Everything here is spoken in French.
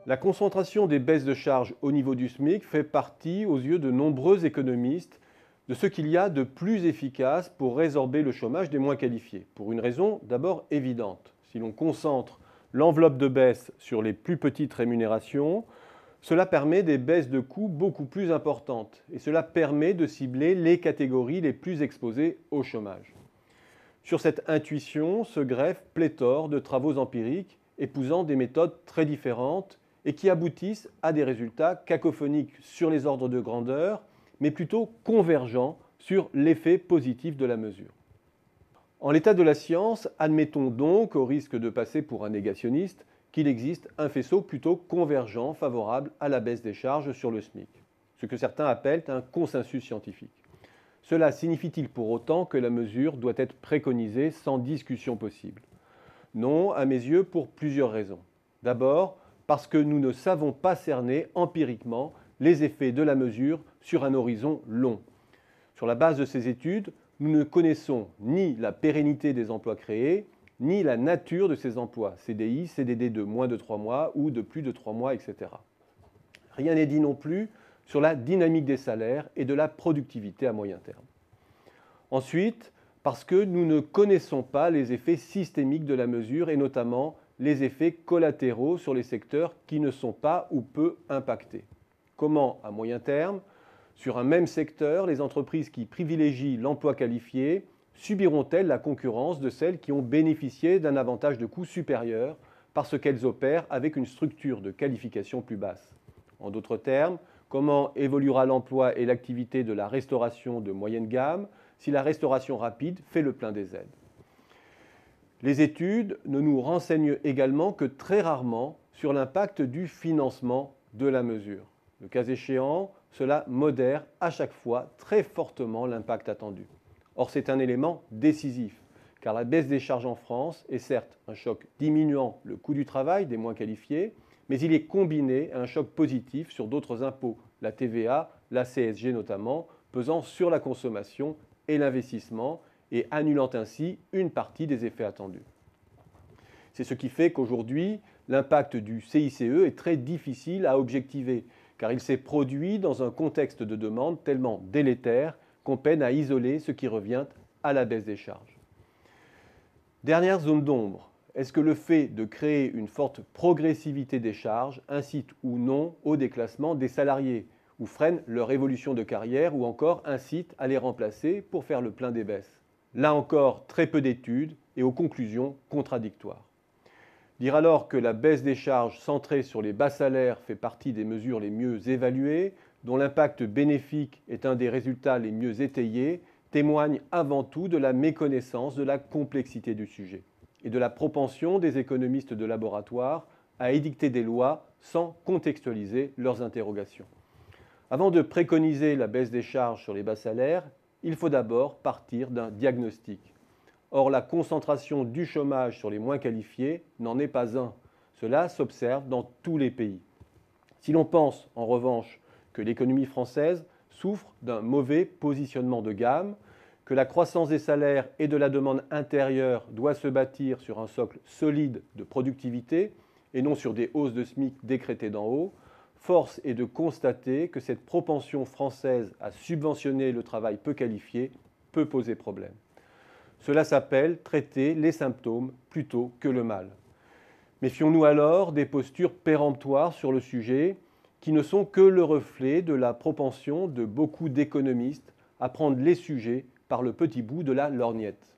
La concentration des baisses de charges au niveau du SMIC fait partie, aux yeux de nombreux économistes, de ce qu'il y a de plus efficace pour résorber le chômage des moins qualifiés. Pour une raison d'abord évidente. Si l'on concentre l'enveloppe de baisse sur les plus petites rémunérations, cela permet des baisses de coûts beaucoup plus importantes et cela permet de cibler les catégories les plus exposées au chômage. Sur cette intuition se greffent pléthore de travaux empiriques épousant des méthodes très différentes et qui aboutissent à des résultats cacophoniques sur les ordres de grandeur, mais plutôt convergents sur l'effet positif de la mesure. En l'état de la science, admettons donc, au risque de passer pour un négationniste, qu'il existe un faisceau plutôt convergent favorable à la baisse des charges sur le SMIC, ce que certains appellent un consensus scientifique. Cela signifie-t-il pour autant que la mesure doit être préconisée sans discussion possible? Non, à mes yeux, pour plusieurs raisons. D'abord, parce que nous ne savons pas cerner empiriquement les effets de la mesure sur un horizon long. Sur la base de ces études, nous ne connaissons ni la pérennité des emplois créés, ni la nature de ces emplois, CDI, CDD de moins de 3 mois ou de plus de 3 mois, etc. Rien n'est dit non plus sur la dynamique des salaires et de la productivité à moyen terme. Ensuite, parce que nous ne connaissons pas les effets systémiques de la mesure et notamment les effets collatéraux sur les secteurs qui ne sont pas ou peu impactés. Comment, à moyen terme, sur un même secteur, les entreprises qui privilégient l'emploi qualifié subiront-elles la concurrence de celles qui ont bénéficié d'un avantage de coût supérieur parce qu'elles opèrent avec une structure de qualification plus basse? En d'autres termes, comment évoluera l'emploi et l'activité de la restauration de moyenne gamme si la restauration rapide fait le plein des aides? Les études ne nous renseignent également que très rarement sur l'impact du financement de la mesure. Le cas échéant, cela modère à chaque fois très fortement l'impact attendu. Or, c'est un élément décisif, car la baisse des charges en France est certes un choc diminuant le coût du travail des moins qualifiés, mais il est combiné à un choc positif sur d'autres impôts, la TVA, la CSG notamment, pesant sur la consommation et l'investissement, et annulant ainsi une partie des effets attendus. C'est ce qui fait qu'aujourd'hui, l'impact du CICE est très difficile à objectiver, car il s'est produit dans un contexte de demande tellement délétère qu'on peine à isoler ce qui revient à la baisse des charges. Dernière zone d'ombre, est-ce que le fait de créer une forte progressivité des charges incite ou non au déclassement des salariés, ou freine leur évolution de carrière, ou encore incite à les remplacer pour faire le plein des baisses? Là encore, très peu d'études et aux conclusions contradictoires. Dire alors que la baisse des charges centrée sur les bas salaires fait partie des mesures les mieux évaluées, dont l'impact bénéfique est un des résultats les mieux étayés, témoigne avant tout de la méconnaissance de la complexité du sujet et de la propension des économistes de laboratoire à édicter des lois sans contextualiser leurs interrogations. Avant de préconiser la baisse des charges sur les bas salaires, il faut d'abord partir d'un diagnostic. Or, la concentration du chômage sur les moins qualifiés n'en est pas un. Cela s'observe dans tous les pays. Si l'on pense, en revanche, que l'économie française souffre d'un mauvais positionnement de gamme, que la croissance des salaires et de la demande intérieure doit se bâtir sur un socle solide de productivité et non sur des hausses de SMIC décrétées d'en haut, force est de constater que cette propension française à subventionner le travail peu qualifié peut poser problème. Cela s'appelle traiter les symptômes plutôt que le mal. Méfions-nous alors des postures péremptoires sur le sujet qui ne sont que le reflet de la propension de beaucoup d'économistes à prendre les sujets par le petit bout de la lorgnette.